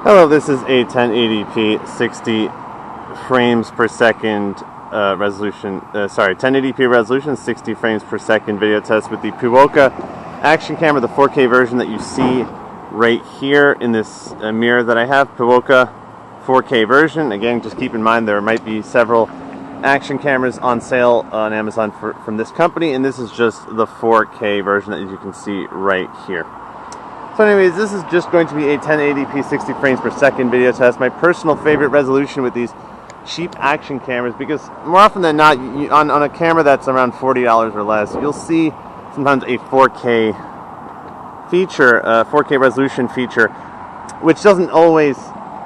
Hello, this is a 1080p 60 frames per second resolution, 1080p resolution, 60 frames per second video test with the Piwoka action camera, the 4K version that you see right here in this mirror that I have, Piwoka 4K version. Again, just keep in mind there might be several action cameras on sale on Amazon from this company, and this is just the 4K version that you can see right here. So anyways, this is just going to be a 1080p 60 frames per second video test. My personal favorite resolution with these cheap action cameras, because more often than not, on a camera that's around $40 or less, you'll see sometimes a 4K feature, 4K resolution feature, which doesn't always,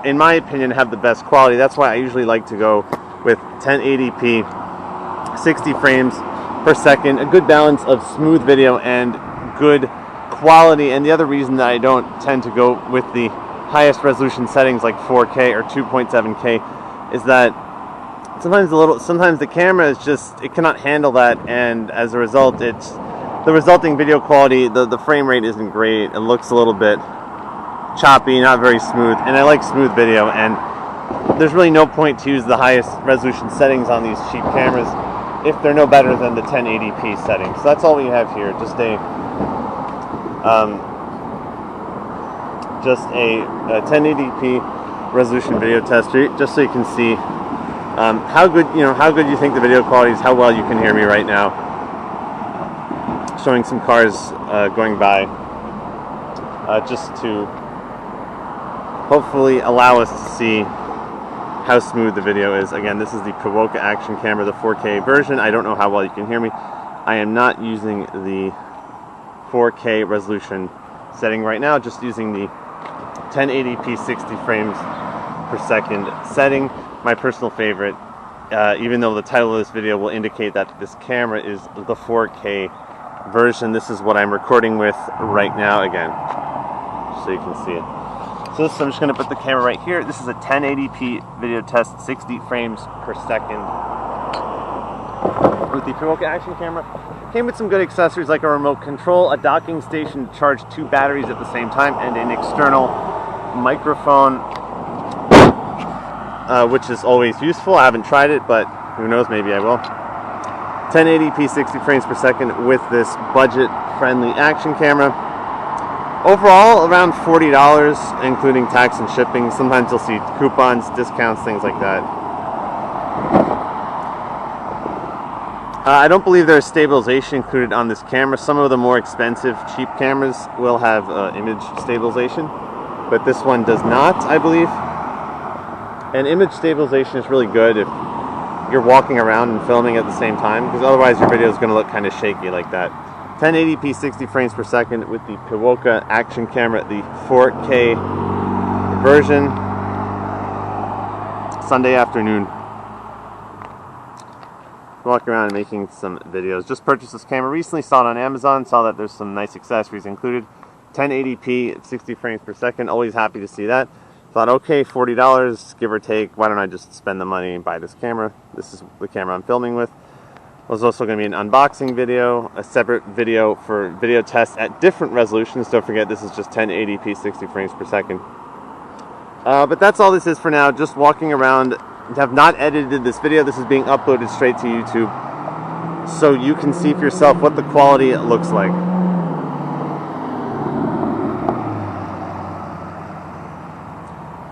in my opinion, have the best quality. That's why I usually like to go with 1080p 60 frames per second, a good balance of smooth video and good quality. And the other reason that I don't tend to go with the highest resolution settings like 4K or 2.7K is that sometimes the camera is just, it cannot handle that, and as a result the resulting video quality, the frame rate isn't great. It looks a little bit choppy, not very smooth, and I like smooth video, and there's really no point to use the highest resolution settings on these cheap cameras if they're no better than the 1080p settings. So that's all we have here, just a 1080p resolution video test, just so you can see how good you think the video quality is, how well you can hear me right now. Showing some cars going by, just to hopefully allow us to see how smooth the video is. Again, this is the Piwoka action camera, the 4K version. I don't know how well you can hear me. I am not using the 4K resolution setting right now, just using the 1080p 60 frames per second setting. My personal favorite, even though the title of this video will indicate that this camera is the 4K version. This is what I'm recording with right now, again, so you can see it. So I'm just going to put the camera right here. This is a 1080p video test, 60 frames per second with the Piwoka action camera. Came with some good accessories like a remote control, a docking station to charge 2 batteries at the same time, and an external microphone, which is always useful. I haven't tried it, but who knows, maybe I will. 1080p 60 frames per second with this budget-friendly action camera. Overall, around $40, including tax and shipping. Sometimes you'll see coupons, discounts, things like that. I don't believe there's stabilization included on this camera. Some of the more expensive, cheap cameras will have image stabilization, but this one does not, I believe. And image stabilization is really good if you're walking around and filming at the same time, because otherwise your video is going to look kind of shaky like that. 1080p 60 frames per second with the Piwoka action camera, the 4K version. Sunday afternoon, walking around and making some videos. Just purchased this camera recently, saw it on Amazon, saw that there's some nice accessories included. 1080p 60 frames per second, always happy to see that. Thought, okay, $40, give or take, why don't I just spend the money and buy this camera? This is the camera I'm filming with. There's also going to be an unboxing video, a separate video for video tests at different resolutions. Don't forget, this is just 1080p 60 frames per second. But that's all this is for now, just walking around. I have not edited this video. This is being uploaded straight to YouTube, so you can see for yourself what the quality looks like.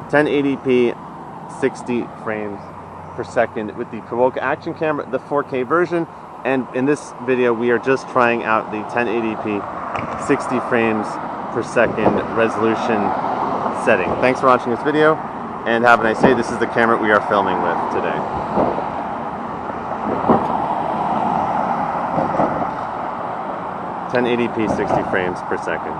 .1080p 60 frames per second with the Piwoka action camera, the 4K version, and in this video we are just trying out the 1080p 60 frames per second resolution setting. Thanks for watching this video, and have a nice day. This is the camera we are filming with today. .1080p 60 frames per second.